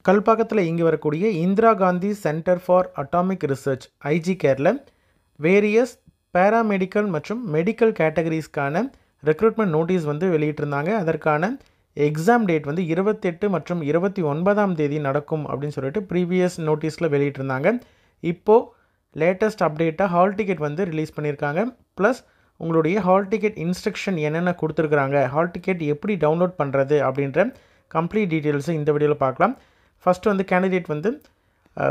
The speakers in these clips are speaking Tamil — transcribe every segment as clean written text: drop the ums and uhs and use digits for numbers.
கல்பாக்கத்தில் இங்கே வரக்கூடிய Indira Gandhi centre for atomic research ஐஜி கேரில் வேரியஸ் பேராமெடிக்கல் மற்றும் மெடிக்கல் கேட்டகரிஸ்க்கான ரெக்ரூட்மெண்ட் நோட்டீஸ் வந்து வெளியிட்டிருந்தாங்க. அதற்கான எக்ஸாம் டேட் வந்து 28 மற்றும் 29ஆம் தேதி நடக்கும் அப்படின்னு சொல்லிட்டு ப்ரீவியஸ் நோட்டீஸில் வெளியிட்டிருந்தாங்க. இப்போது லேட்டஸ்ட் அப்டேட்டாக ஹால் டிக்கெட் வந்து ரிலீஸ் பண்ணியிருக்காங்க. ப்ளஸ் உங்களுடைய ஹால் டிக்கெட் இன்ஸ்ட்ரக்ஷன் என்னென்ன கொடுத்துருக்குறாங்க, ஹால் டிக்கெட் எப்படி டவுன்லோட் பண்ணுறது அப்படின்ற கம்ப்ளீட் டீட்டெயில்ஸை இந்த வீடியோவில் பார்க்கலாம். ஃபஸ்ட்டு வந்து கேண்டிடேட் வந்து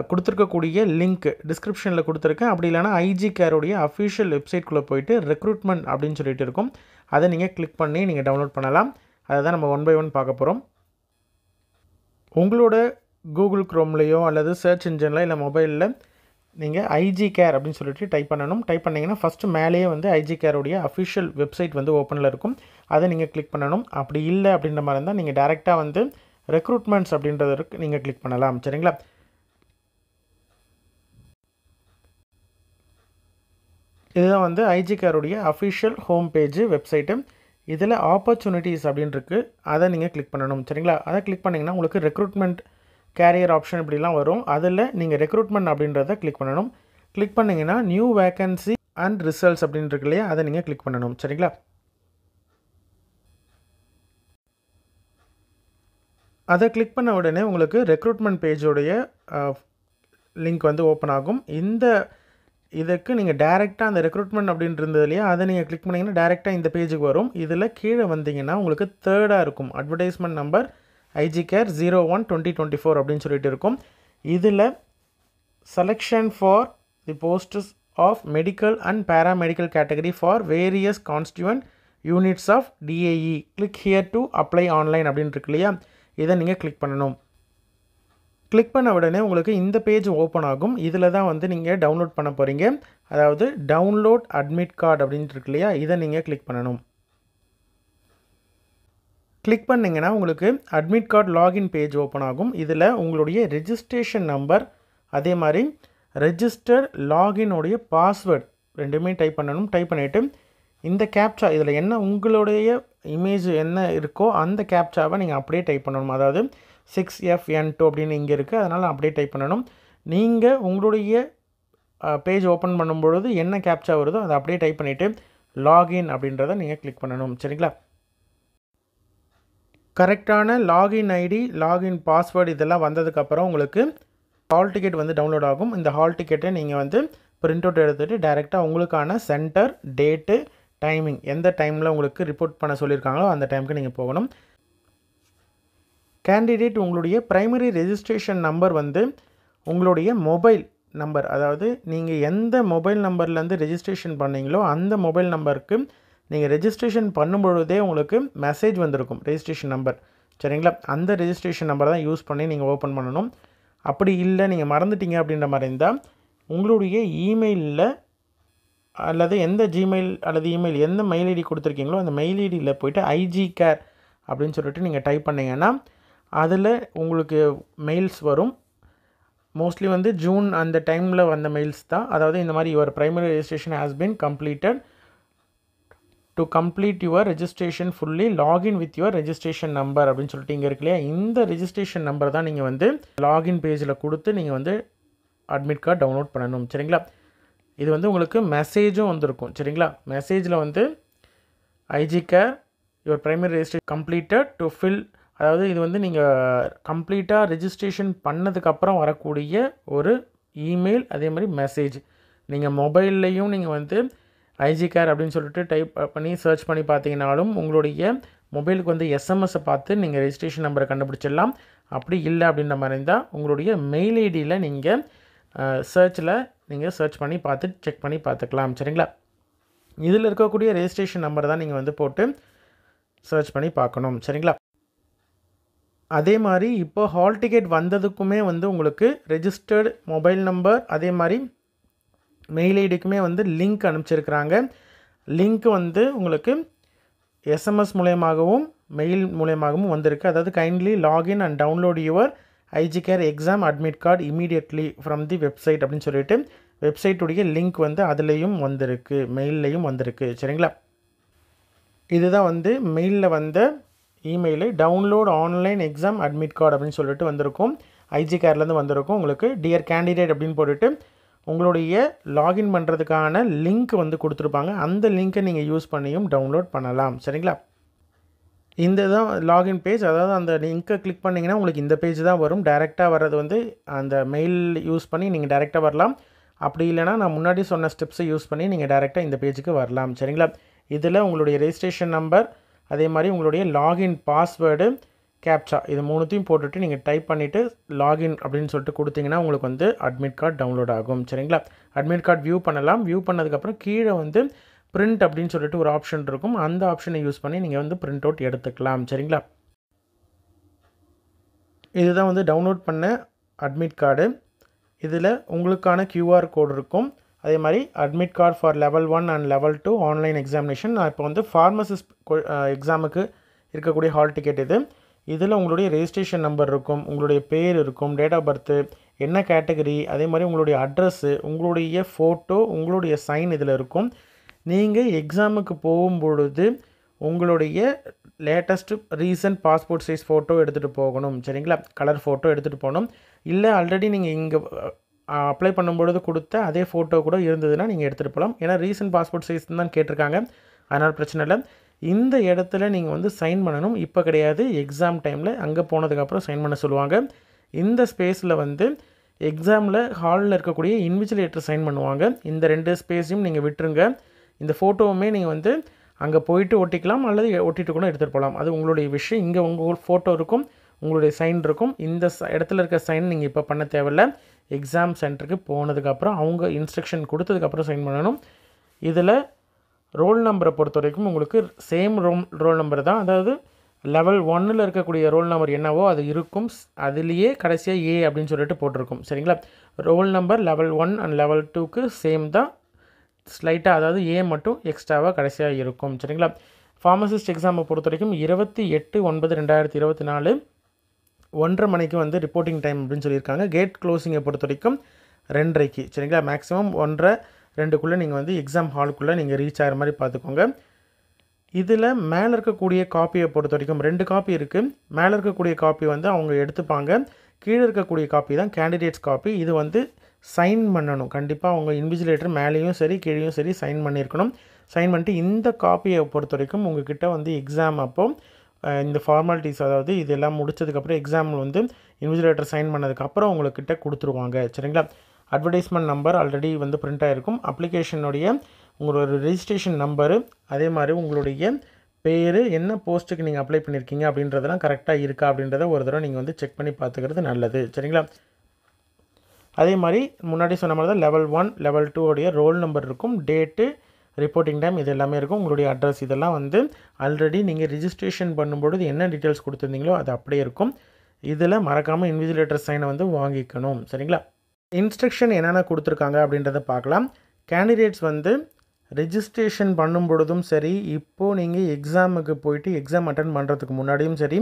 கொடுத்துருக்கக்கூடிய லிங்க் டிஸ்கிரிப்ஷனில் கொடுத்துருக்கேன். அப்படி இல்லைனா ஐஜி கேருடைய அஃபிஷியல் வெப்சைட்குள்ளே போய்ட்டு ரெக்ரூட்மெண்ட் அப்படின்னு சொல்லிட்டு இருக்கும், அதை நீங்கள் கிளிக் பண்ணி நீங்கள் டவுன்லோட் பண்ணலாம். அதை தான் நம்ம 1 by 1 பார்க்க போகிறோம். உங்களோட கூகுள் க்ரோம்லேயோ அல்லது சர்ச் இன்ஜினில் இல்லை மொபைலில் நீங்கள் ஐஜி கேர் அப்படின்னு சொல்லிட்டு டைப் பண்ணணும். டைப் பண்ணிங்கன்னா ஃபஸ்ட்டு மேலேயே வந்து ஐஜி கேருடைய அஃபிஷியல் வெப்சைட் வந்து ஓப்பனில் இருக்கும், அதை நீங்கள் கிளிக் பண்ணணும். அப்படி இல்லை அப்படின்ற மாதிரி இருந்தால் நீங்கள் டேரெக்டாக வந்து ரெக்ரூட்மெண்ட்ஸ் அப்படின்றதுக்கு நீங்கள் கிளிக் பண்ணலாம். சரிங்களா? இதுதான் வந்து ஐஜி கேருடைய அஃபிஷியல் ஹோம் பேஜ் வெப்சைட்டு. இதில் ஆப்பர்ச்சுனிட்டிஸ் அப்படின்னு இருக்குது, அதை நீங்கள் கிளிக் பண்ணணும். சரிங்களா? அதை கிளிக் பண்ணிங்கன்னா உங்களுக்கு ரெக்ரூட்மெண்ட் கேரியர் ஆப்ஷன் இப்படிலாம் வரும். அதில் நீங்கள் ரெக்ரூட்மெண்ட் அப்படின்றத கிளிக் பண்ணணும். கிளிக் பண்ணிங்கன்னா நியூ வேக்கன்சி அண்ட் ரிசல்ட்ஸ் அப்படின்னு இருக்கு இல்லையா, அதை நீங்கள் கிளிக் பண்ணணும். சரிங்களா? அதை கிளிக் பண்ண உடனே உங்களுக்கு ரெக்ரூட்மெண்ட் பேஜோடைய லிங்க் வந்து ஓப்பன் ஆகும். இதுக்கு நீங்கள் டேரெக்டாக அந்த ரெக்ரூட்மெண்ட் அப்படின்ட்டு இருந்தது இல்லையா, அதை நீங்கள் கிளிக் பண்ணிங்கன்னா டேரெக்டாக இந்த பேஜுக்கு வரும். இதில் கீழே வந்தீங்கன்னா உங்களுக்கு தேர்டாக இருக்கும் அட்வர்டைஸ்மெண்ட் நம்பர் ஐஜி கேர் 01/2024 அப்படின்னு சொல்லிட்டு இருக்கும். இதில் selection for the posts of medical and paramedical category for various constituent units of DAE click here to apply online அப்படின்னு இருக்கு இல்லையா, இதை நீங்கள் கிளிக் பண்ணணும். கிளிக் பண்ண உடனே உங்களுக்கு இந்த பேஜ் ஓப்பன் ஆகும். இதில் தான் வந்து நீங்கள் டவுன்லோட் பண்ண போகிறீங்க. அதாவது டவுன்லோட் அட்மிட் கார்டு அப்படின்ட்டு இருக்கு இல்லையா, இதை நீங்கள் கிளிக் பண்ணணும். கிளிக் பண்ணிங்கன்னா உங்களுக்கு admit card login page open ஆகும். இதில் உங்களுடைய ரெஜிஸ்ட்ரேஷன் நம்பர் அதே மாதிரி ரெஜிஸ்டர் லாகினுடைய பாஸ்வேர்ட் ரெண்டுமே டைப் பண்ணணும். டைப் பண்ணிவிட்டு இந்த கேப்சா இதில் என்ன உங்களுடைய இமேஜ் என்ன இருக்கோ அந்த கேப்சாவை நீங்கள் அப்படியே டைப் பண்ணணும். அதாவது 6FN2 அப்படின்னு இங்கே இருக்குது, அதனால் அப்படியே டைப் பண்ணணும். நீங்கள் உங்களுடைய பேஜ் ஓப்பன் பண்ணும்பொழுது என்ன கேப்சா வருதோ அதை அப்படியே டைப் பண்ணிவிட்டு லாகின் அப்படின்றத நீங்கள் கிளிக் பண்ணணும். சரிங்களா? கரெக்டான லாகின் ஐடி லாகின் பாஸ்வேர்டு இதெல்லாம் வந்ததுக்கப்புறம் உங்களுக்கு ஹால் டிக்கெட் வந்து டவுன்லோட் ஆகும். இந்த ஹால் டிக்கெட்டை நீங்கள் வந்து பிரிண்ட் அவுட் எடுத்துகிட்டு டேரெக்டாக உங்களுக்கான சென்டர், டேட்டு, டைமிங் எந்த டைமில் உங்களுக்கு ரிப்போர்ட் பண்ண சொல்லியிருக்காங்களோ அந்த டைமுக்கு நீங்கள் போகணும். கேண்டிடேட் உங்களுடைய ப்ரைமரி ரெஜிஸ்ட்ரேஷன் நம்பர் வந்து உங்களுடைய மொபைல் நம்பர், அதாவது நீங்கள் எந்த மொபைல் நம்பர்லேருந்து ரெஜிஸ்ட்ரேஷன் பண்ணீங்களோ அந்த மொபைல் நம்பருக்கு நீங்கள் ரெஜிஸ்ட்ரேஷன் பண்ணும்பொழுதே உங்களுக்கு மெசேஜ் வந்திருக்கும் ரெஜிஸ்ட்ரேஷன் நம்பர். சரிங்களா? அந்த ரெஜிஸ்ட்ரேஷன் நம்பர் தான் யூஸ் பண்ணி நீங்கள் ஓப்பன் பண்ணணும். அப்படி இல்லை நீங்கள் மறந்துட்டீங்க அப்படின்ற மாதிரி இருந்தால் உங்களுடைய இமெயிலில் அல்லது எந்த ஜிமெயில் அல்லது இமெயில் எந்த மெயில் ஐடி கொடுத்துருக்கீங்களோ அந்த மெயில் ஐடியில் போய்ட்டு ஐஜி கேர் அப்படின்னு சொல்லிட்டு நீங்கள் டைப் பண்ணிங்கன்னா அதில் உங்களுக்கு மெயில்ஸ் வரும். மோஸ்ட்லி வந்து ஜூன் அந்த டைமில் வந்த மெயில்ஸ் தான். அதாவது இந்த மாதிரி your primary registration has been completed, to complete your registration fully login with your registration number அப்படின்னு சொல்லிட்டு இங்கே இருக்கு இல்லையா, இந்த ரெஜிஸ்ட்ரேஷன் நம்பர் தான் நீங்கள் வந்து லாகின் பேஜில் கொடுத்து நீங்கள் வந்து அட்மிட் கார்டு டவுன்லோட் பண்ணணும். சரிங்களா? இது வந்து உங்களுக்கு மெசேஜும் வந்திருக்கும். சரிங்களா? மெசேஜில் வந்து IG care your primary registration completed to fill, அதாவது இது வந்து நீங்கள் கம்ப்ளீட்டாக ரெஜிஸ்ட்ரேஷன் பண்ணதுக்கப்புறம் வரக்கூடிய ஒரு இமெயில், அதே மாதிரி மெசேஜ். நீங்கள் மொபைல்லையும் நீங்கள் வந்து ஐஜி கேர் அப்படின்னு சொல்லிட்டு டைப் பண்ணி சர்ச் பண்ணி பார்த்தீங்கன்னாலும் உங்களுடைய மொபைலுக்கு வந்து எஸ்எம்எஸை பார்த்து நீங்கள் ரெஜிஸ்ட்ரேஷன் நம்பரை கண்டுபிடிச்சிடலாம். அப்படி இல்லை அப்படின்ற மாதிரி இருந்தால் உங்களுடைய மெயில் ஐடியில் நீங்கள் சர்ச்சில் நீங்கள் சர்ச் பண்ணி பார்த்து செக் பண்ணி பார்த்துக்கலாம். சரிங்களா? இதில் இருக்கக்கூடிய ரெஜிஸ்ட்ரேஷன் நம்பர் தான் நீங்கள் வந்து போட்டு சர்ச் பண்ணி பார்க்கணும். சரிங்களா? அதே மாதிரி இப்போ ஹால் டிக்கெட் வந்ததுக்குமே வந்து உங்களுக்கு ரெஜிஸ்டர்டு மொபைல் நம்பர் அதே மாதிரி மெயில் ஐடிக்குமே வந்து லிங்க் அனுப்பிச்சிருக்கிறாங்க. லிங்க் வந்து உங்களுக்கு எஸ்எம்எஸ் மூலமாகவும் மெயில் மூலமாகவும் வந்திருக்கு. அதாவது kindly login and download your IG care exam admit card immediately from the website அப்படின்னு சொல்லிட்டு வெப்சைட்டுடைய லிங்க் வந்து அதுலேயும் வந்திருக்கு, மெயில்லையும் வந்திருக்கு. சரிங்களா? இதுதான் வந்து மெயிலில் வந்த email download online exam admit card அப்படின்னு சொல்லிட்டு வந்திருக்கும். ஐஜி கேர்லேருந்து வந்திருக்கும். உங்களுக்கு டியர் கேண்டிடேட் அப்படின்னு போட்டுட்டு உங்களுடைய லாகின் பண்ணுறதுக்கான லிங்க் வந்து கொடுத்துருப்பாங்க. அந்த லிங்க்கை நீங்கள் யூஸ் பண்ணியும் டவுன்லோட் பண்ணலாம். சரிங்களா? இந்த தான் லாகின் பேஜ். அதாவது அந்த லிங்க்கை கிளிக் பண்ணிங்கன்னா உங்களுக்கு இந்த பேஜ் தான் வரும். டைரெக்டாக வர்றது வந்து அந்த மெயில் யூஸ் பண்ணி நீங்கள் டைரெக்டாக வரலாம். அப்படி இல்லைனா நான் முன்னாடி சொன்ன ஸ்டெப்ஸை யூஸ் பண்ணி நீங்கள் டைரெக்டாக இந்த பேஜுக்கு வரலாம். சரிங்களா? இதில் உங்களுடைய ரெஜிஸ்ட்ரேஷன் நம்பர், அதே மாதிரி உங்களுடைய லாகின் பாஸ்வேர்டு, கேப்சா இது மூணுத்தையும் போட்டுட்டு நீங்கள் டைப் பண்ணிவிட்டு லாகின் அப்படின்னு சொல்லிட்டு கொடுத்தீங்கன்னா உங்களுக்கு வந்து அட்மிட் கார்டு டவுன்லோட் ஆகும். சரிங்களா? அட்மிட் கார்டு வியூ பண்ணலாம். வியூ பண்ணதுக்கப்புறம் கீழே வந்து பிரிண்ட் அப்படின்னு சொல்லிட்டு ஒரு ஆப்ஷன் இருக்கும். அந்த ஆப்ஷனை யூஸ் பண்ணி நீங்கள் வந்து பிரிண்ட் அவுட் எடுத்துக்கலாம். சரிங்களா? இதுதான் வந்து டவுன்லோட் பண்ண அட்மிட் கார்டு. இதில் உங்களுக்கான QR கோடு இருக்கும். அதே மாதிரி admit card for level 1 and level 2 online examination. நான் இப்போ வந்து ஃபார்மசிஸ்ட் எக்ஸாமுக்கு இருக்கக்கூடிய ஹால் டிக்கெட் இது. இதில் உங்களுடைய ரெஜிஸ்ட்ரேஷன் நம்பர் இருக்கும், உங்களுடைய பேர் இருக்கும், டேட் ஆஃப் பர்த்து, என்ன கேட்டகரி, அதே மாதிரி உங்களுடைய அட்ரஸ்ஸு, உங்களுடைய ஃபோட்டோ, உங்களுடைய சைன் இதில் இருக்கும். நீங்கள் எக்ஸாமுக்கு போகும்பொழுது உங்களுடைய latest recent passport size photo எடுத்துகிட்டு போகணும். சரிங்களா? கலர் ஃபோட்டோ எடுத்துகிட்டு போகணும். இல்லை ஆல்ரெடி நீங்கள் இங்கே அப்ளை பண்ணும்பொழுது கொடுத்த அதே ஃபோட்டோ கூட இருந்ததுன்னா நீங்கள் எடுத்துகிட்டு போகலாம். ஏன்னா ரீசன்ட் பாஸ்போர்ட் சைஸ் தான் கேட்டிருக்காங்க. அதனால் பிரச்சனை இல்லை. இந்த இடத்துல நீங்கள் வந்து சைன் பண்ணணும். இப்போ கிடையாது, எக்ஸாம் டைமில் அங்கே போனதுக்கப்புறம் சைன் பண்ண சொல்லுவாங்க. இந்த ஸ்பேஸில் வந்து எக்ஸாமில் ஹாலில் இருக்கக்கூடிய இன்விஜிலேட்டர் சைன் பண்ணுவாங்க. இந்த 2 ஸ்பேஸையும் நீங்கள் விட்டுருங்க. இந்த ஃபோட்டோவுமே நீங்கள் வந்து அங்கே போயிட்டு ஒட்டிக்கலாம், அல்லது ஒட்டிட்டு கூட எடுத்துகிட்டு போகலாம். அது உங்களுடைய விஷயம். இங்கே உங்கள் ஃபோட்டோ இருக்கும், உங்களுடைய சைன் இருக்கும். இந்த இடத்துல இருக்க சைன் நீங்கள் இப்போ பண்ண தேவையில்லை. எக்ஸாம் சென்டருக்கு போனதுக்கப்புறம் அவங்க இன்ஸ்ட்ரக்ஷன் கொடுத்ததுக்கப்புறம் சைன் பண்ணணும். இதில் ரோல் நம்பரை பொறுத்த வரைக்கும் உங்களுக்கு சேம் ரோல் நம்பர் தான். அதாவது லெவல் 1ல் இருக்கக்கூடிய ரோல் நம்பர் என்னவோ அது இருக்கும். அதுலேயே கடைசியாக ஏ அப்படின்னு சொல்லிட்டு போட்டிருக்கும். சரிங்களா? Roll number level 1 and level 2க்கு சேம் தான். ஸ்லைட்டாக அதாவது ஏ மட்டும் எக்ஸ்ட்ராவாக கடைசியாக இருக்கும். சரிங்களா? ஃபார்மசிஸ்ட் எக்ஸாமை பொறுத்த வரைக்கும் 28/9/2024 1:30 மணிக்கு வந்து ரிப்போர்ட்டிங் டைம் அப்படின்னு சொல்லியிருக்காங்க. கேட் க்ளோசிங்கை பொறுத்த வரைக்கும் 2:30க்கு. சரிங்களா? மேக்ஸிமம் 1:30-2க்குள்ளே நீங்கள் வந்து எக்ஸாம் ஹாலுக்குள்ளே நீங்கள் ரீச் ஆகிற மாதிரி பார்த்துக்கோங்க. இதில் மேலே இருக்கக்கூடிய காப்பியை பொறுத்த வரைக்கும் 2 காப்பி இருக்குது. மேலே இருக்கக்கூடிய காப்பி வந்து அவங்க எடுத்துப்பாங்க. கீழே இருக்கக்கூடிய காப்பி தான் கேண்டிடேட்ஸ் காப்பி. இது வந்து சைன் பண்ணணும். கண்டிப்பாக அவங்க இன்விஜிலேட்டர் மேலேயும் சரி கீழேயும் சரி சைன் பண்ணியிருக்கணும். சைன் பண்ணிட்டு இந்த காப்பியை பொறுத்த வரைக்கும் உங்கள்கிட்ட வந்து எக்ஸாம் அப்போது இந்த ஃபார்மாலிட்டிஸ், அதாவது இதெல்லாம் முடிச்சதுக்கப்புறம் எக்ஸாமில் வந்து இன்விஜிலேட்டர் சைன் பண்ணதுக்கப்புறம் உங்கள்கிட்ட கொடுத்துருவாங்க. சரிங்களா? அட்வர்டைஸ்மெண்ட் நம்பர் ஆல்ரெடி வந்து பிரிண்ட் ஆகிருக்கும். அப்ளிகேஷனுடைய உங்களோட ரெஜிஸ்ட்ரேஷன் நம்பரு, அதே மாதிரி உங்களுடைய பேர், என்ன போஸ்ட்டுக்கு நீங்கள் அப்ளை பண்ணியிருக்கீங்க அப்படின்றதெல்லாம் கரெக்டாக இருக்கா அப்படின்றத ஒரு தடவை நீங்கள் வந்து செக் பண்ணி பார்த்துக்கிறது நல்லது. சரிங்களா? அதே மாதிரி முன்னாடி சொன்ன மாதிரி தான் லெவல் 1 லெவல் 2 உடைய ரோல் நம்பர் இருக்கும், டேட்டு, ரிப்போர்ட்டிங் டைம் இது எல்லாமே இருக்கும். உங்களுடைய அட்ரஸ் இதெல்லாம் வந்து ஆல்ரெடி நீங்கள் ரிஜிஸ்ட்ரேஷன் பண்ணும்பொழுது என்ன டீட்டெயில்ஸ் கொடுத்துருந்தீங்களோ அது அப்படியே இருக்கும். இதில் மறக்காமல் இன்விஜிலேட்டர் சைனை வந்து வாங்கிக்கணும். சரிங்களா? இன்ஸ்ட்ரக்ஷன் என்னென்ன கொடுத்துருக்காங்க அப்படின்றத பார்க்கலாம். கேண்டிடேட்ஸ் வந்து ரெஜிஸ்ட்ரேஷன் பண்ணும் பொழுதும் சரி, இப்போது நீங்கள் எக்ஸாமுக்கு போயிட்டு எக்ஸாம் அட்டன் பண்ணுறதுக்கு முன்னாடியும் சரி,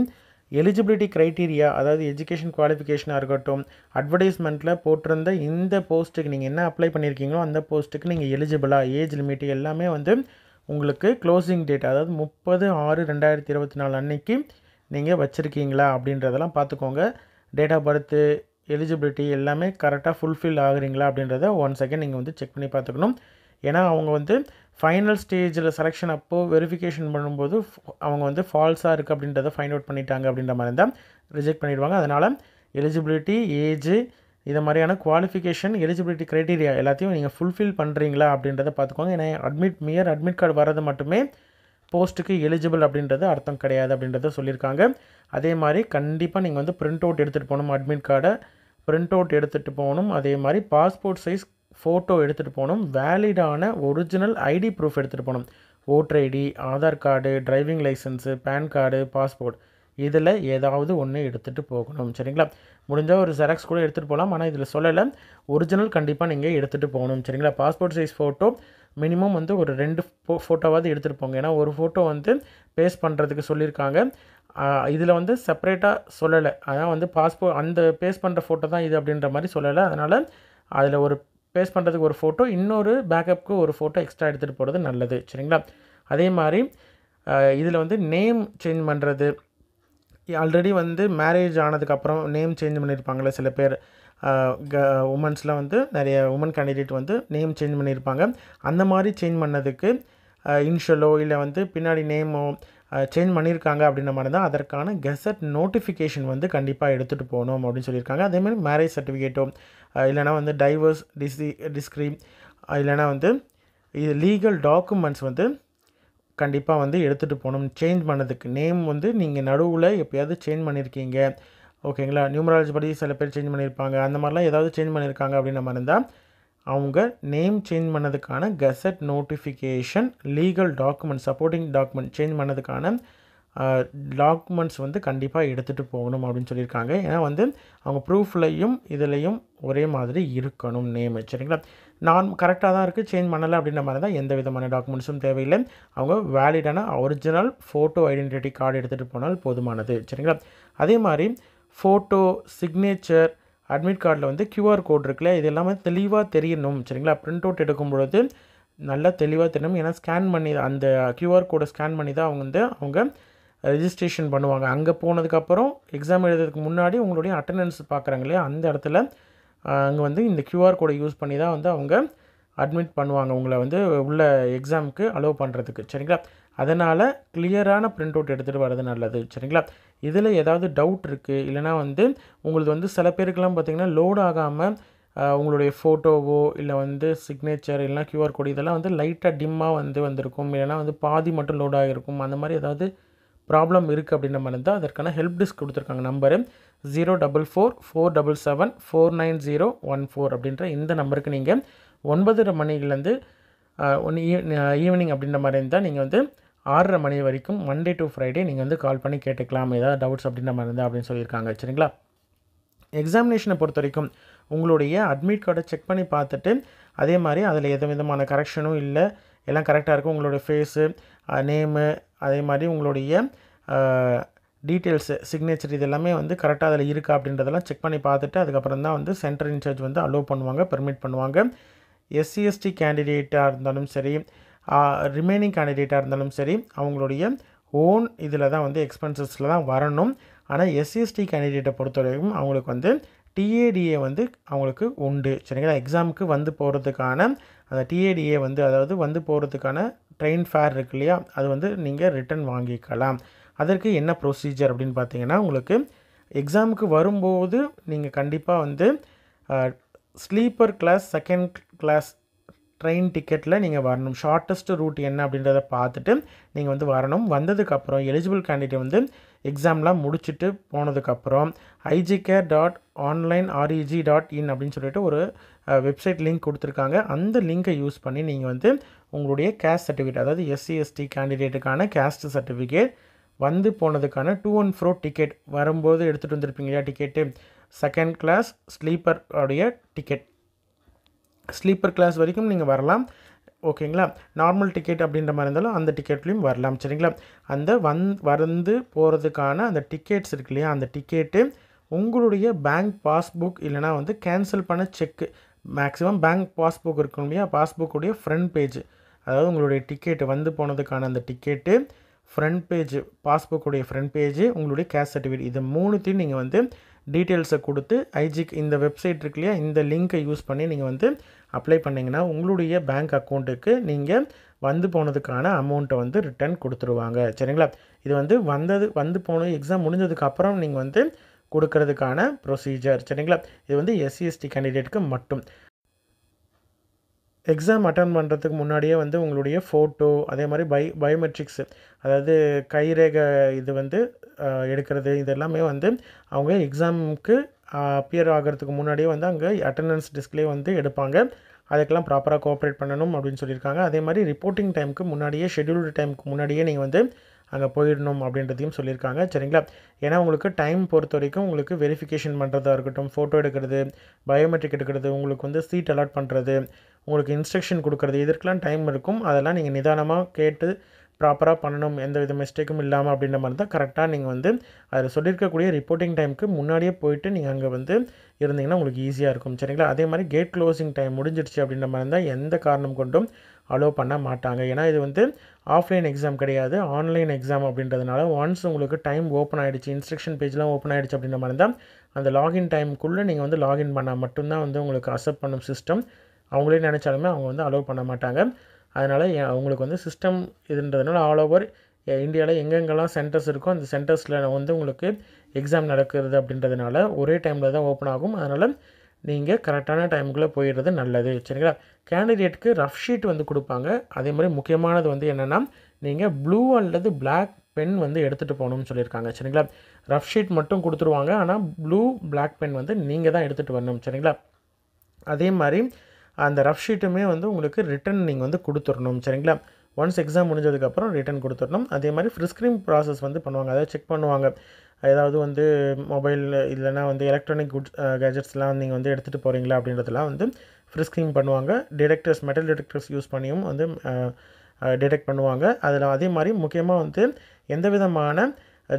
எலிஜிபிலிட்டி க்ரைட்டீரியா, அதாவது எஜுகேஷன் குவாலிஃபிகேஷனாக இருக்கட்டும், அட்வர்டைஸ்மெண்ட்டில் போட்டிருந்த இந்த போஸ்ட்டுக்கு நீங்கள் என்ன அப்ளை பண்ணியிருக்கீங்களோ அந்த போஸ்ட்டுக்கு நீங்கள் எலிஜிபிளாக, ஏஜ் லிமிட் எல்லாமே வந்து உங்களுக்கு க்ளோசிங் டேட், அதாவது 30/6/2024 அன்னைக்கு நீங்கள் வச்சுருக்கீங்களா அப்படின்றதெல்லாம் பார்த்துக்கோங்க. டேட் ஆஃப் பர்த்து, எலிஜிபிலிட்டி எல்லாமே கரெக்டாக ஃபுல்ஃபில் ஆகுறீங்களா அப்படின்றத ஒன் செகண்ட் நீங்கள் வந்து செக் பண்ணி பார்த்துக்கணும். ஏன்னா அவங்க வந்து ஃபைனல் ஸ்டேஜில் செலெக்ஷன் அப்போது வெரிஃபிகேஷன் பண்ணும்போது அவங்க வந்து ஃபால்ஸாக இருக்குது அப்படின்றத ஃபைண்ட் அவுட் பண்ணிட்டாங்க அப்படின்ற மாதிரி இருந்தால் ரிஜெக்ட் பண்ணிடுவாங்க. அதனால் எலிஜிபிலிட்டி, ஏஜ், இது மாதிரியான குவாலிஃபிகேஷன், எலிஜிபிலிட்டி க்ரைட்டீரியா எல்லாத்தையும் நீங்கள் ஃபுல்ஃபில் பண்ணுறீங்களா அப்படின்றத பார்த்துக்கோங்க. ஏன்னா அட்மிட் கார்டு வர்றது மட்டுமே போஸ்ட்டுக்கு எலிஜிபிள் அப்படின்றது அர்த்தம் கிடையாது அப்படின்றத சொல்லியிருக்காங்க. அதே மாதிரி கண்டிப்பாக நீங்கள் வந்து பிரிண்ட் அவுட் எடுத்துகிட்டு போகணும். அட்மிட் கார்டை பிரிண்ட் அவுட் எடுத்துகிட்டு போகணும். அதே மாதிரி பாஸ்போர்ட் சைஸ் ஃபோட்டோ எடுத்துகிட்டு போகணும். வேலிடான ஒரிஜினல் ஐடி ப்ரூஃப் எடுத்துகிட்டு போகணும். Voter ID, Aadhaar card, driving licence, PAN card, passport இதில் ஏதாவது ஒன்று எடுத்துகிட்டு போகணும். சரிங்களா? முடிஞ்சால் ஒரு ஜெராக்ஸ் கூட எடுத்துகிட்டு போகலாம். ஆனால் இதில் சொல்லலை, ஒரிஜினல் கண்டிப்பாக நீங்கள் எடுத்துகிட்டு போகணும். சரிங்களா? பாஸ்போர்ட் சைஸ் ஃபோட்டோ மினிமம் வந்து ஒரு 2 ஃபோட்டோவாவது எடுத்துகிட்டு போங்க. ஏன்னா ஒரு ஃபோட்டோ வந்து பேஸ்ட் பண்ணுறதுக்கு சொல்லியிருக்காங்க. இதில் வந்து செப்பரேட்டாக சொல்லலை. அதான் வந்து அந்த பேஸ்ட் பண்ணுற ஃபோட்டோ தான் இது அப்படின்ற மாதிரி சொல்லலை. அதனால் அதில் ஒரு பேஸ்ட் பண்ணுறதுக்கு ஒரு ஃபோட்டோ, இன்னொரு பேக்கப்புக்கு ஒரு ஃபோட்டோ எக்ஸ்ட்ரா எடுத்துகிட்டு போகிறது நல்லது. சரிங்களா? அதே மாதிரி இதில் வந்து நேம் சேஞ்ச் பண்ணுறது, ஆல்ரெடி வந்து மேரேஜ் ஆனதுக்கப்புறம் நேம் சேஞ்ச் பண்ணியிருப்பாங்கள்ல சில பேர், உமன்ஸ்லாம் வந்து நிறைய உமன் கேண்டிடேட் வந்து நேம் சேஞ்ச் பண்ணியிருப்பாங்க. அந்த மாதிரி சேஞ்ச் பண்ணதுக்கு இனிஷியலோ இல்லை வந்து பின்னாடி நேமோ சேஞ்ச் பண்ணியிருக்காங்க அப்படின்ற மாதிரி தான் அதற்கான கெசட் நோட்டிஃபிகேஷன் வந்து கண்டிப்பாக எடுத்துகிட்டு போகணும் அப்படின்னு சொல்லியிருக்காங்க. அதேமாதிரி மேரேஜ் சர்டிஃபிகேட்டோ இல்லைனா வந்து டைவர்ஸ் டிஸ்க்ரீம் இல்லைனா வந்து இது லீகல் டாக்குமெண்ட்ஸ் வந்து கண்டிப்பாக வந்து எடுத்துகிட்டு போகணும். சேஞ்ச் பண்ணதுக்கு நேம் வந்து நீங்கள் நடுவில் எப்போயாவது சேஞ்ச் பண்ணியிருக்கீங்க, ஓகேங்களா, நியூமராலஜி படி சில பேர் சேஞ்ச் பண்ணியிருப்பாங்க, அந்த மாதிரிலாம் ஏதாவது சேஞ்ச் பண்ணியிருக்காங்க அப்படின்ற மாதிரி இருந்தால் அவங்க நேம் சேஞ்ச் பண்ணதுக்கான gazette notification, legal document, supporting document change பண்ணதுக்கான டாக்குமெண்ட்ஸ் வந்து கண்டிப்பாக எடுத்துகிட்டு போகணும் அப்படின்னு சொல்லியிருக்காங்க. ஏன்னா வந்து அவங்க ப்ரூஃப்லையும் இதுலேயும் ஒரே மாதிரி இருக்கணும் நேமு, சரிங்களா. கரெக்டாக தான் இருக்குது, சேஞ்ச் பண்ணலை அப்படின்ற மாதிரி தான் எந்த விதமான டாக்குமெண்ட்ஸும் தேவையில்லை. அவங்க வேலிடான ஒரிஜினல் ஃபோட்டோ ஐடென்டிட்டி கார்டு எடுத்துகிட்டு போனால் போதுமானது, சரிங்களா. அதே மாதிரி ஃபோட்டோ, சிக்னேச்சர், அட்மிட் கார்டில் வந்து QR கோட் இருக்குல்ல, இது எல்லாமே தெளிவாக தெரியணும், சரிங்களா. பிரிண்ட் அவுட் எடுக்கும் பொழுது நல்லா தெளிவாக தெரியணும். ஏன்னா ஸ்கேன் பண்ணி அந்த QR கோடை ஸ்கேன் பண்ணி தான் அவங்க ரெஜிஸ்ட்ரேஷன் பண்ணுவாங்க. அங்கே போனதுக்கப்புறம் எக்ஸாம் எழுதுறதுக்கு முன்னாடி உங்களுடைய அட்டண்டன்ஸ் பார்க்குறாங்க இல்லையா, அந்த இடத்துல அங்கே வந்து இந்த QR கோடை யூஸ் பண்ணி தான் வந்து அவங்க அட்மிட் பண்ணுவாங்க உங்களை வந்து உள்ள எக்ஸாமுக்கு அலோவ் பண்ணுறதுக்கு, சரிங்களா. அதனால் கிளியரான பிரிண்ட் அவுட் எடுத்துகிட்டு வர்றது நல்லது, சரிங்களா. இதில் ஏதாவது டவுட் இருக்குது இல்லைனா வந்து உங்களுக்கு வந்து சில பேருக்கெல்லாம் பார்த்திங்கன்னா லோட் ஆகாமல் உங்களுடைய ஃபோட்டோவோ இல்லை வந்து சிக்னேச்சர் இல்லைனா QR கோடு இதெல்லாம் வந்து லைட்டாக டிம்மாக வந்திருக்கும், இல்லைனா வந்து பாதி மட்டும் லோட் ஆகிருக்கும். அந்த மாதிரி ஏதாவது ப்ராப்ளம் இருக்குது அப்படின்ற மாதிரி இருந்தால் அதற்கான ஹெல்ப் டெஸ்க் கொடுத்துருக்காங்க. நம்பரு 04447749014 அப்படின்ற இந்த நம்பருக்கு நீங்கள் 9:30 மணிலேருந்து ஈவினிங் அப்படின்ற மாதிரி இருந்தால் நீங்கள் வந்து 6:30 மணி வரைக்கும் மண்டே டு ஃப்ரைடே நீங்கள் வந்து கால் பண்ணி கேட்டுக்கலாம் ஏதாவது டவுட்ஸ் அப்படின்ற மாதிரி இருந்தால் அப்படின்னு சொல்லியிருக்காங்க, சரிங்களா. எக்ஸாமினேஷனை பொறுத்த வரைக்கும் உங்களுடைய அட்மிட் கார்டை செக் பண்ணி பார்த்துட்டு அதே மாதிரி அதில் எந்த விதமான கரெக்ஷனும் இல்லை, எல்லாம் கரெக்டாக இருக்கும். உங்களுடைய ஃபேஸு, நேமு, அதே மாதிரி உங்களுடைய டீட்டெயில்ஸு, சிக்னேச்சர் இது எல்லாமே வந்து கரெக்டாக அதில் இருக்கா அப்படின்றதெல்லாம் செக் பண்ணி பார்த்துட்டு அதுக்கப்புறம் தான் வந்து சென்டர் இன்சார்ஜ் வந்து அலோவ் பண்ணுவாங்க, பெர்மிட் பண்ணுவாங்க. SC/ST கேண்டிடேட்டாக இருந்தாலும் சரி, ரிமைனிங் கேண்டிடேட்டாக இருந்தாலும் சரி, அவங்களுடைய ஓன் இதில் தான் வந்து எக்ஸ்பென்சஸில் தான் வரணும். ஆனால் SC/ST கேண்டிடேட்டை பொறுத்த வரைக்கும் அவங்களுக்கு வந்து TADA வந்து அவங்களுக்கு உண்டு, சரிங்களா. எக்ஸாமுக்கு வந்து போகிறதுக்கான அந்த TADA வந்து அதாவது வந்து போகிறதுக்கான ட்ரெயின் ஃபேர் இருக்கு இல்லையா, அது வந்து நீங்கள் ரிட்டன் வாங்கிக்கலாம். அதற்கு என்ன ப்ரொசீஜர் அப்படின்னு பார்த்தீங்கன்னா, உங்களுக்கு எக்ஸாமுக்கு வரும்போது நீங்கள் கண்டிப்பாக வந்து sleeper class, second class train டிக்கெட்டில் நீங்கள் வரணும். ஷார்ட்டஸ்ட் ரூட் என்ன அப்படின்றத பார்த்துட்டு நீங்கள் வந்து வரணும். வந்ததுக்கப்புறம் எலிஜிபிள் கேண்டிடேட் வந்து எக்ஸாம்லாம் முடிச்சுட்டு போனதுக்கப்புறம் igcare.onlinereg.in அப்படின்னு சொல்லிட்டு ஒரு வெப்சைட் லிங்க் கொடுத்துருக்காங்க. அந்த லிங்கை யூஸ் பண்ணி நீங்கள் வந்து உங்களுடைய கேஸ்ட் சர்டிஃபிகேட், அதாவது SC/ST கேண்டிடேட்டுக்கான கேஸ்ட் சர்டிஃபிகேட், வந்து போனதுக்கான டூ அண்ட் ஃப்ரோ டிக்கெட், வரும்போது எடுத்துகிட்டு வந்திருப்பீங்க இல்லையா டிக்கெட்டு, செகண்ட் கிளாஸ் ஸ்லீப்பர் உடைய டிக்கெட், ஸ்லீப்பர் கிளாஸ் வரைக்கும் நீங்கள் வரலாம், ஓகேங்களா. நார்மல் டிக்கெட் அப்படின்ற மாதிரி இருந்தாலும் அந்த டிக்கெட்லேயும் வரலாம், சரிங்களா. அந்த வந்து போகிறதுக்கான அந்த டிக்கெட்ஸ் இருக்கு இல்லையா, அந்த டிக்கெட்டு உங்களுடைய பேங்க் பாஸ்புக் இல்லைனா வந்து கேன்சல் பண்ண செக்கு, மேக்ஸிமம் பேங்க் பாஸ்புக் இருக்கும் இல்லையா, பாஸ்புக்குடைய ஃப்ரண்ட் பேஜ், அதாவது உங்களுடைய டிக்கெட்டு வந்து போனதுக்கான அந்த டிக்கெட்டு ஃப்ரண்ட் பேஜ், பாஸ்புக்குடைய ஃப்ரண்ட் பேஜ், உங்களுடைய கேஸ்ட் சர்டிஃபிகேட், இது மூணுத்தையும் நீங்கள் வந்து டீட்டெயில்ஸை கொடுத்து இந்த வெப்சைட் இருக்கு இல்லையா, இந்த லிங்க்கை யூஸ் பண்ணி நீங்கள் வந்து அப்ளை பண்ணிங்கன்னா உங்களுடைய பேங்க் அக்கௌண்ட்டுக்கு நீங்கள் வந்து போனதுக்கான அமௌண்ட்டை வந்து ரிட்டர்ன் கொடுத்துருவாங்க, சரிங்களா. இது வந்து போன எக்ஸாம் முடிஞ்சதுக்கப்புறம் நீங்கள் வந்து கொடுக்கறதுக்கான ப்ரொசீஜர், சரிங்களா. இது வந்து SC/ST கேண்டிடேட்டுக்கு மட்டும். எக்ஸாம் அட்டன் பண்ணுறதுக்கு முன்னாடியே வந்து உங்களுடைய ஃபோட்டோ, அதே மாதிரி பயோமெட்ரிக்ஸு, அதாவது கைரேகை இது வந்து எடுக்கிறது, இது எல்லாமே வந்து அவங்க எக்ஸாமுக்கு அப்பியர் ஆகிறதுக்கு முன்னாடியே வந்து அங்கே அட்டண்டன்ஸ் டெஸ்க்லேயே வந்து எடுப்பாங்க. அதுக்கெல்லாம் ப்ராப்பராக கோஆப்ரேட் பண்ணணும் அப்படின்னு சொல்லியிருக்காங்க. அதே மாதிரி ரிப்போர்ட்டிங் டைமுக்கு முன்னாடியே, ஷெட்யூல்டு டைமுக்கு முன்னாடியே நீங்கள் வந்து அங்கே போயிடணும் அப்படின்றதையும் சொல்லியிருக்காங்க, சரிங்களா. ஏன்னா உங்களுக்கு டைம் பொறுத்த வரைக்கும் உங்களுக்கு வெரிஃபிகேஷன் பண்ணுறதா இருக்கட்டும், ஃபோட்டோ எடுக்கிறது, பயோமெட்ரிக் எடுக்கிறது, உங்களுக்கு வந்து சீட் அலாட் பண்ணுறது, உங்களுக்கு இன்ஸ்ட்ரக்ஷன் கொடுக்குறது, இதற்கெலாம் டைம் இருக்கும். அதெல்லாம் நீங்கள் நிதானமாக கேட்டு ப்ராப்பராக பண்ணணும், எந்த வித மிஸ்டேக்கும் இல்லாமல் அப்படின்ற மாதிரி தான் கரெக்டாக நீங்கள் வந்து அதில் சொல்லியிருக்கக்கூடிய ரிப்போர்ட்டிங் டைமுக்கு முன்னாடியே போயிட்டு நீங்கள் அங்கே வந்து இருந்தீங்கன்னா உங்களுக்கு ஈஸியாக இருக்கும், சரிங்களா. அதே மாதிரி கேட் க்ளோசிங் டைம் முடிஞ்சிடுச்சு அப்படின்ற மாதிரி இருந்தால் எந்த காரணம் கொண்டும் அலோவ் பண்ண மாட்டாங்க. ஏன்னா இது வந்து ஆஃப்லைன் எக்ஸாம் கிடையாது, ஆன்லைன் எக்ஸாம் அப்படின்றதுனால ஒன்ஸ் உங்களுக்கு டைம் ஓப்பன் ஆகிடுச்சு, இன்ஸ்ட்ரக்ஷன் பேஜ்லாம் ஓப்பன் ஆகிடுச்சு அப்படின்ற மாதிரி இருந்தால் அந்த லாகின் டைமுக்குள்ளே நீங்கள் வந்து லாகின் பண்ணால் மட்டும்தான் வந்து உங்களுக்கு அக்செப்ட் பண்ணும் சிஸ்டம். அவங்களே நினச்சாலுமே அவங்க வந்து அலோவ் பண்ண மாட்டாங்க. அதனால் உங்களுக்கு வந்து சிஸ்டம் இதுன்றதுனால ஆல் ஓவர் இந்தியாவில் எங்கெங்கெல்லாம் சென்டர்ஸ் இருக்கோ அந்த சென்டர்ஸில் வந்து உங்களுக்கு எக்ஸாம் நடக்கிறது அப்படின்றதுனால ஒரே டைமில் தான் ஓப்பன் ஆகும். அதனால் நீங்கள் கரெக்டான டைமுக்குள்ளே போயிடுறது நல்லது. சரிங்களா? கேண்டிடேட்டுக்கு ரஃப் ஷீட் வந்து கொடுப்பாங்க. அதே மாதிரி முக்கியமானது வந்து என்னென்னா நீங்கள் ப்ளூ அல்லது பிளாக் பென் வந்து எடுத்துகிட்டு போகணும்னு சொல்லியிருக்காங்க. சரிங்களா? ரஃப் ஷீட் மட்டும் கொடுத்துருவாங்க, ஆனால் ப்ளூ பிளாக் பென் வந்து நீங்கள் தான் எடுத்துகிட்டு வரணும். சரிங்களா? அதே மாதிரி அந்த ரஃப் ஷீட்டுமே வந்து உங்களுக்கு ரிட்டன் நீங்கள் வந்து கொடுத்துடணும். சரிங்களா? ஒன்ஸ் எக்ஸாம் முடிஞ்சதுக்கப்புறம் ரிட்டன் கொடுத்துடணும். அதே மாதிரி ஃப்ரிஸ்கிரீம் ப்ராசஸ் வந்து பண்ணுவாங்க, அதாவது செக் பண்ணுவாங்க. ஏதாவது வந்து மொபைல் இல்லைனா வந்து எலக்ட்ரானிக் குட்ஸ் கேஜெட்ஸ்லாம் நீங்கள் வந்து எடுத்துகிட்டு போகிறீங்களா அப்படின்றதெல்லாம் வந்து ஃப்ரிஸ்கிரீம் பண்ணுவாங்க. டிடெக்டர்ஸ், மெட்டல் டிடெக்டர்ஸ் யூஸ் பண்ணியும் வந்து டிடெக்ட் பண்ணுவாங்க. அதில் அதே மாதிரி முக்கியமாக வந்து எந்த விதமான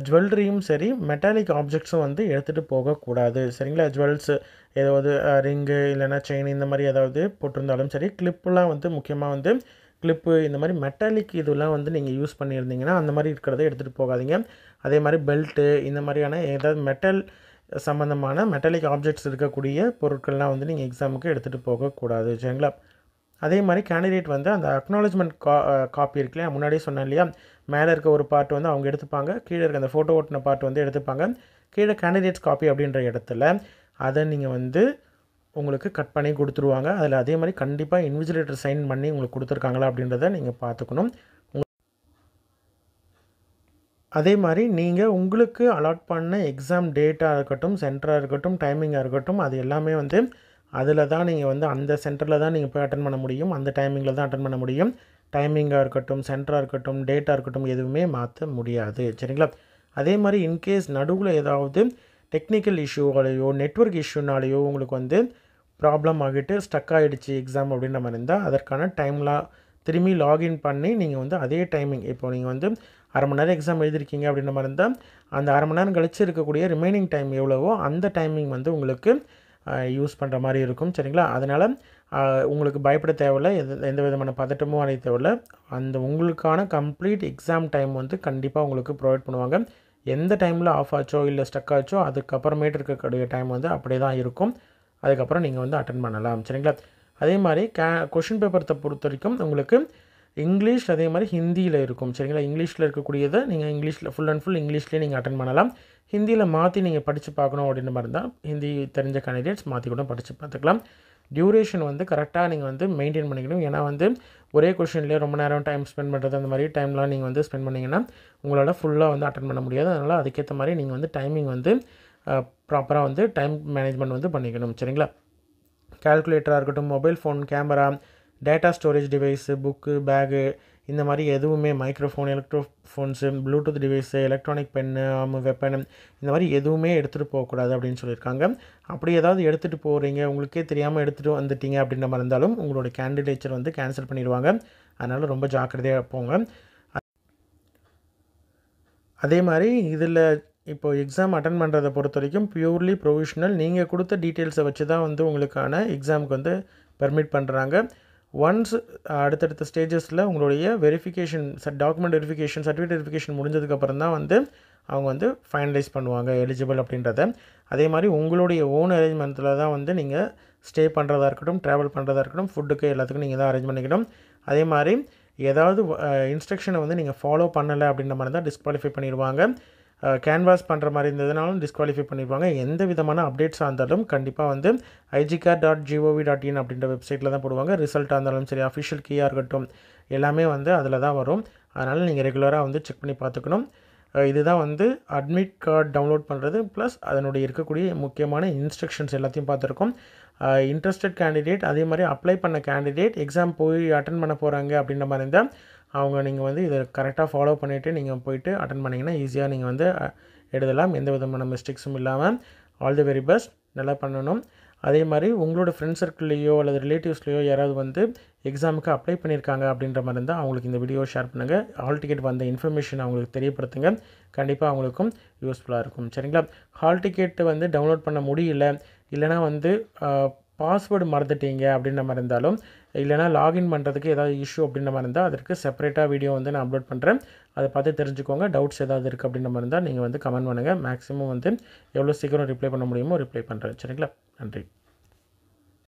ஜுவல்லரியும் சரி மெட்டாலிக் ஆப்ஜெக்ட்ஸும் வந்து எடுத்துகிட்டு போகக்கூடாது. சரிங்களா? ஜுவல்ஸு ஏதாவது ரிங்கு இல்லைனா செயின் இந்த மாதிரி ஏதாவது போட்டிருந்தாலும் சரி, கிளிப்புலாம் வந்து முக்கியமாக வந்து கிளிப்பு இந்த மாதிரி மெட்டாலிக் இதெல்லாம் வந்து நீங்கள் யூஸ் பண்ணியிருந்தீங்கன்னா அந்த மாதிரி இருக்கிறத எடுத்துகிட்டு போகாதீங்க. அதே மாதிரி பெல்ட்டு இந்த மாதிரியான ஏதாவது மெட்டல் சம்மந்தமான மெட்டாலிக் ஆப்ஜெக்ட்ஸ் இருக்கக்கூடிய பொருட்கள்லாம் வந்து நீங்கள் எக்ஸாமுக்கு எடுத்துகிட்டு போகக்கூடாது. சரிங்களா? அதே மாதிரி கேண்டிடேட் வந்து அந்த அக்னாலஜ்மெண்ட் காப்பி இருக்கு இல்லையா, முன்னாடியே சொன்னேன் இல்லையா, மேலே இருக்க ஒரு பார்ட் வந்து அவங்க எடுத்துப்பாங்க, கீழே இருக்க அந்த ஃபோட்டோ ஓட்டின பார்ட் வந்து எடுத்துப்பாங்க. கீழே கேண்டிடேட்ஸ் காப்பி அப்படின்ற இடத்துல அதை நீங்கள் வந்து உங்களுக்கு கட் பண்ணி கொடுத்துருவாங்க. அதில் அதே மாதிரி கண்டிப்பாக இன்விஜிலேட்டர் சைன் பண்ணி உங்களுக்கு கொடுத்துருக்காங்களா அப்படின்றத நீங்கள் பார்த்துக்கணும். அதே மாதிரி நீங்கள் உங்களுக்கு அலாட் பண்ண எக்ஸாம் டேட்டாக இருக்கட்டும், சென்டராக இருக்கட்டும், டைமிங்காக இருக்கட்டும், அது எல்லாமே வந்து அதில் தான் நீங்கள் வந்து அந்த சென்டரில் தான் நீங்கள் போய் அட்டன் பண்ண முடியும், அந்த டைமிங்கில் தான் அட்டன் பண்ண முடியும். டைமிங்காக இருக்கட்டும், சென்டராக இருக்கட்டும், டேட்டாக இருக்கட்டும், எதுவுமே மாற்ற முடியாது. சரிங்களா? அதே மாதிரி இன்கேஸ் நடுவில் ஏதாவது டெக்னிக்கல் இஷ்யூவாலேயோ நெட்வொர்க் இஷ்யூனாலேயோ உங்களுக்கு வந்து ப்ராப்ளம் ஆகிட்டு ஸ்டக் ஆகிடுச்சு எக்ஸாம் அப்படின்ற மாதிரி இருந்தால் அதற்கான டைம்லாம் திரும்பி லாகின் பண்ணி நீங்கள் வந்து அதே டைமிங், இப்போ நீங்கள் வந்து அரை மணி நேரம் எக்ஸாம் எழுதிருக்கீங்க அப்படின்ற மாதிரி இருந்தால் அந்த அரை மணி நேரம் கழிச்சு இருக்கக்கூடிய ரிமைனிங் டைம் எவ்வளவோ அந்த டைமிங் வந்து உங்களுக்கு யூஸ் பண்ணுற மாதிரி இருக்கும். சரிங்களா? அதனால் உங்களுக்கு பயப்பட தேவையில்லை, எந்த விதமான பதட்டமும் அடைய தேவையில்லை. அந்த உங்களுக்கான கம்ப்ளீட் எக்ஸாம் டைம் வந்து கண்டிப்பாக உங்களுக்கு ப்ரொவைட் பண்ணுவாங்க. எந்த டைமில் ஆஃப் ஆச்சோ இல்லை ஸ்டக் ஆச்சோ அதுக்கப்புறமேட்டு இருக்கக்கூடிய டைம் வந்து அப்படியே தான் இருக்கும். அதுக்கப்புறம் நீங்கள் வந்து அட்டன் பண்ணலாம். சரிங்களா? அதே மாதிரி கொஷின் பேப்பரை பொறுத்த வரைக்கும் உங்களுக்கு இங்கிலீஷ் அதே மாதிரி ஹிந்தியில் இருக்கும். சரிங்களா? இங்கிலீஷில் இருக்கக்கூடியதை நீங்கள் இங்கிலீஷில் ஃபுல் அண்ட் ஃபுல் இங்கிலீஷ்லேயே நீங்கள் அட்டன் பண்ணலாம். ஹிந்தியில் மாற்றி நீங்கள் படித்து பார்க்கணும் அப்படின்ற மாதிரி இருந்தால் ஹிந்தி தெரிஞ்ச கேண்டிடேட்ஸ் மாற்றி கூட படித்து பார்த்துக்கலாம். டியூரேஷன் வந்து கரெக்டாக நீங்கள் வந்து மெயின்டைன் பண்ணிக்கணும். ஏன்னா வந்து ஒரே கொஷின்லேயே ரொம்ப நேரம் டைம் ஸ்பெண்ட் பண்ணுறது அந்த மாதிரி டைம்லாம் நீங்கள் வந்து ஸ்பெண்ட் பண்ணிங்கன்னா உங்களால் ஃபுல்லாக வந்து அட்டன் பண்ண முடியாது. அதனால் அதுக்கேற்ற மாதிரி நீங்கள் வந்து டைமிங் வந்து ப்ராப்பராக வந்து டைம் மேனேஜ்மெண்ட் வந்து பண்ணிக்கணும். சரிங்களா? கால்குலேட்டராக இருக்கட்டும், mobile phone, camera, data storage device, book, bag இந்த மாதிரி எதுவுமே microphone, electrophones, Bluetooth device, electronic pen, weapon இந்த மாதிரி எதுவுமே எடுத்துகிட்டு போகக்கூடாது அப்படின்னு சொல்லியிருக்காங்க. அப்படி ஏதாவது எடுத்துகிட்டு போகிறீங்க, உங்களுக்கே தெரியாமல் எடுத்துகிட்டு வந்துட்டீங்க அப்படின்ற மாதிரி இருந்தாலும் உங்களோட கேண்டிடேச்சர் வந்து கேன்சல் பண்ணிடுவாங்க. அதனால் ரொம்ப ஜாக்கிரதையாக போங்க. அதே மாதிரி இதில் இப்போது எக்ஸாம் அட்டன் பண்ணுறதை பொறுத்த வரைக்கும் பியூர்லி ப்ரொவிஷ்னல், நீங்கள் கொடுத்த டீட்டெயில்ஸை வச்சு தான் வந்து உங்களுக்கான எக்ஸாமுக்கு வந்து பெர்மிட் பண்ணுறாங்க. ஒன்ஸ் அடுத்தடுத்த ஸ்டேஜஸில் உங்களுடைய verification document verification, certificate verification முடிஞ்சதுக்கப்புறம் தான் வந்து அவங்க வந்து ஃபைனலைஸ் பண்ணுவாங்க எலிஜிபிள் அப்படின்றத. அதே மாதிரி உங்களுடைய ஓன் அரேஞ்ச்மெண்ட்டில் தான் வந்து நீங்கள் ஸ்டே பண்ணுறதா இருக்கட்டும், ட்ராவல் பண்ணுறதா இருக்கட்டும், ஃபுட்டுக்கு எல்லாத்துக்கும் நீங்கள் தான் அரேஞ்ச் பண்ணிக்கணும். அதே மாதிரி ஏதாவது இன்ஸ்ட்ரக்ஷனை வந்து நீங்கள் ஃபாலோ பண்ணலை அப்படின்ற மாதிரி தான் டிஸ்குவாலிஃபை பண்ணிடுவாங்க. கேன்வாஸ் பண்ணுற மாதிரி இருந்ததுனாலும் டிஸ்குவாலிஃபை பண்ணிடுவாங்க. எந்த விதமான அப்டேட்ஸாக இருந்தாலும் கண்டிப்பாக வந்து igcar.gov.in அப்படின்ற வெப்சைட்டில் தான் போடுவாங்க. ரிசல்ட்டாக இருந்தாலும் சரி, அஃபிஷியல் கீயாக இருக்கட்டும், எல்லாமே வந்து அதில் தான் வரும். அதனால் நீங்கள் ரெகுலராக வந்து செக் பண்ணி பார்த்துக்கணும். இதுதான் வந்து அட்மிட் கார்டு டவுன்லோட் பண்ணுறது ப்ளஸ் அதனுடைய இருக்கக்கூடிய முக்கியமான இன்ஸ்ட்ரக்ஷன்ஸ் எல்லாத்தையும் பார்த்துருக்கோம். இன்ட்ரெஸ்டட் கேண்டிடேட் அதே மாதிரி அப்ளை பண்ண கேண்டிடேட் எக்ஸாம் போய் அட்டன் பண்ண போகிறாங்க அப்படின்ற மாதிரி இருந்தால் நீங்கள் வந்து இதை கரெக்டாக ஃபாலோ பண்ணிவிட்டு நீங்கள் போயிட்டு அட்டன் பண்ணிங்கன்னா ஈஸியாக நீங்கள் வந்து எழுதலாம், எந்த விதமான மிஸ்டேக்ஸும் இல்லாமல். ஆல் தி வெரி பெஸ்ட், நல்லா பண்ணணும். அதே மாதிரி உங்களோட ஃப்ரெண்ட் சர்க்கிள்லேயோ அல்லது ரிலேட்டிவ்ஸ்லேயோ யாராவது வந்து எக்ஸாமுக்கு அப்ளை பண்ணியிருக்காங்க அப்படின்ற மாதிரி இருந்தால் அவங்களுக்கு இந்த வீடியோ ஷேர் பண்ணுங்கள். ஹால் டிக்கெட் வந்த இன்ஃபர்மேஷன் அவங்களுக்கு தெரியப்படுத்துங்க. கண்டிப்பாக அவங்களுக்கும் யூஸ்ஃபுல்லாக இருக்கும். சரிங்களா? ஹால் டிக்கெட்டு வந்து டவுன்லோட் பண்ண முடியல, இல்லைனா வந்து பாஸ்வேர்டு மறந்துட்டீங்க அப்படின்ற மாதிரி இருந்தாலும், இல்லைனா லாகின் பண்ணுறதுக்கு ஏதாவது இஷ்யூ அப்படின்ற மாதிரி இருந்தால் அதற்கு செப்பரேட்டாக வீடியோ வந்து நான் அப்லோட் பண்ணுறேன். அதை பார்த்து தெரிஞ்சுக்கோங்க. டவுட்ஸ் ஏதாவது இருக்குது அப்படின்ற மாதிரி இருந்தால் நீங்கள் வந்து கமெண்ட் பண்ணுங்கள். மேக்ஸிமம் வந்து எவ்வளோ சீக்கிரம் ரிப்ளை பண்ண முடியுமோ ரிப்ளை பண்ணுறேன். சரிங்களா? நன்றி.